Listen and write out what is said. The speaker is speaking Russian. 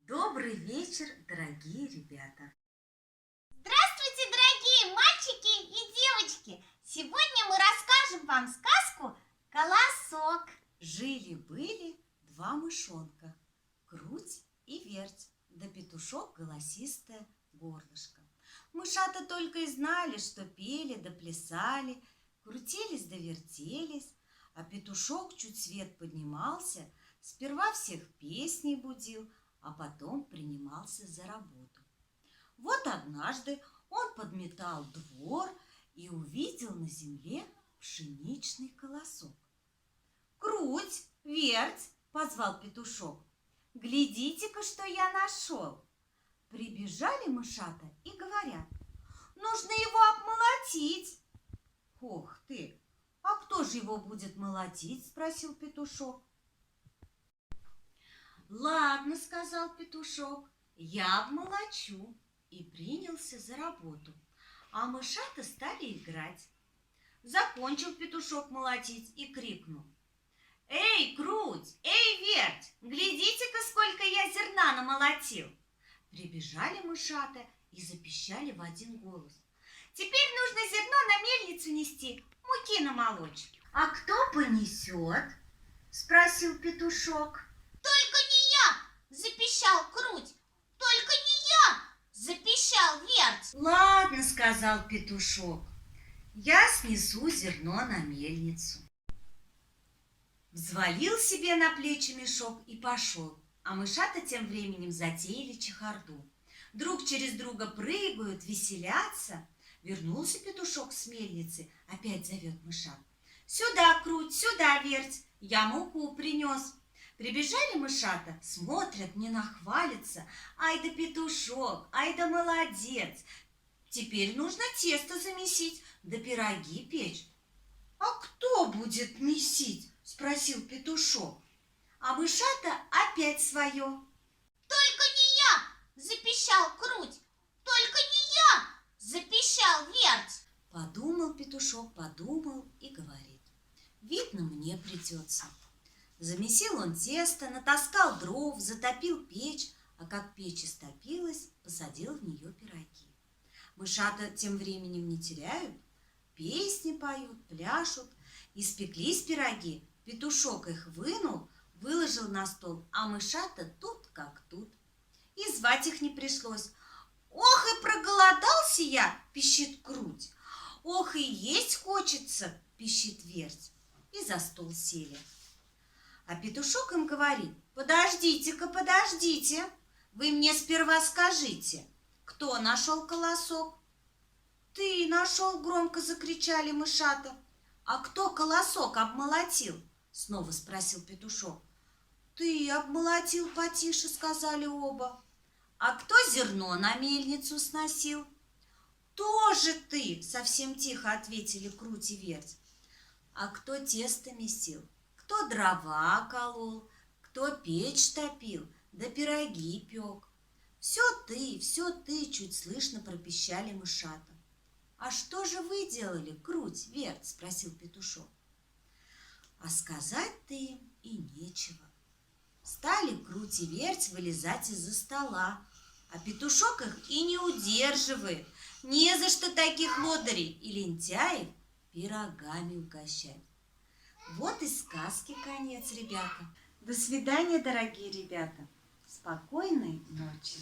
Добрый вечер, дорогие ребята! Здравствуйте, дорогие мальчики и девочки! Сегодня мы расскажем вам сказку «Колосок». Жили-были два мышонка, Круть и Верть, да петушок голосистое горлышко. Мышата только и знали, что пели да плясали, крутились да вертелись, а петушок чуть свет поднимался, сперва всех песней будил, а потом принимался за работу. Вот однажды он подметал двор и увидел на земле пшеничный колосок. «Круть, Верть!» – позвал петушок. «Глядите-ка, что я нашел!» Прибежали мышата и говорят: «Нужно его обмолотить!» «Ох ты! А кто же его будет молотить?» – спросил петушок. «Ладно, — сказал петушок, — я обмолочу», и принялся за работу, а мышата стали играть. Закончил петушок молотить и крикнул: «Эй, Круть! Эй, Верть! Глядите-ка, сколько я зерна намолотил!» Прибежали мышата и запищали в один голос: «Теперь нужно зерно на мельницу нести, муки намолочь». «А кто понесет?» – спросил петушок. «Только не я!» – запищал Круть. «Только не я!» – запищал Верть. «Ладно, — сказал петушок, — я снесу зерно на мельницу». Взвалил себе на плечи мешок и пошел, а мышата тем временем затеяли чехарду. Друг через друга прыгают, веселятся. Вернулся петушок с мельницы, опять зовет мышат: «Сюда, Круть, сюда, Верть, я муку принес». Прибежали мышата, смотрят, не нахвалятся. Ай да петушок, ай да молодец! Теперь нужно тесто замесить, да пироги печь. «А кто будет месить?» – спросил петушок. А мышата опять свое. «Только не я!» – запищал Круть. «Только не я!» – запищал Верть. Подумал петушок, подумал и говорит: «Видно, мне придется». Замесил он тесто, натаскал дров, затопил печь, а как печь истопилась, посадил в нее пироги. Мышата тем временем не теряют, песни поют, пляшут. Испеклись пироги, петушок их вынул, выложил на стол, а мышата тут как тут. И звать их не пришлось. «Ох, и проголодался я!» – пищит Круть. «Ох, и есть хочется!» – пищит Верть. И за стол сели. А петушок им говорит: «Подождите-ка, подождите, вы мне сперва скажите, кто нашел колосок?» «Ты нашел!» – громко закричали мышата. «А кто колосок обмолотил?» – снова спросил петушок. «Ты обмолотил, потише», – сказали оба. «А кто зерно на мельницу сносил?» «Тоже ты!» – совсем тихо ответили Круть и Верть. «А кто тесто месил? Кто дрова колол, кто печь топил, да пироги пек?» все ты!» – чуть слышно пропищали мышата. «А что же вы делали, Круть, Верть?» – спросил петушок. А сказать-то им и нечего. Стали Круть и Верть вылезать из-за стола, а петушок их и не удерживает. Не за что таких лодырей и лентяев пирогами угощать. Вот и сказки конец, ребята. До свидания, дорогие ребята. Спокойной ночи.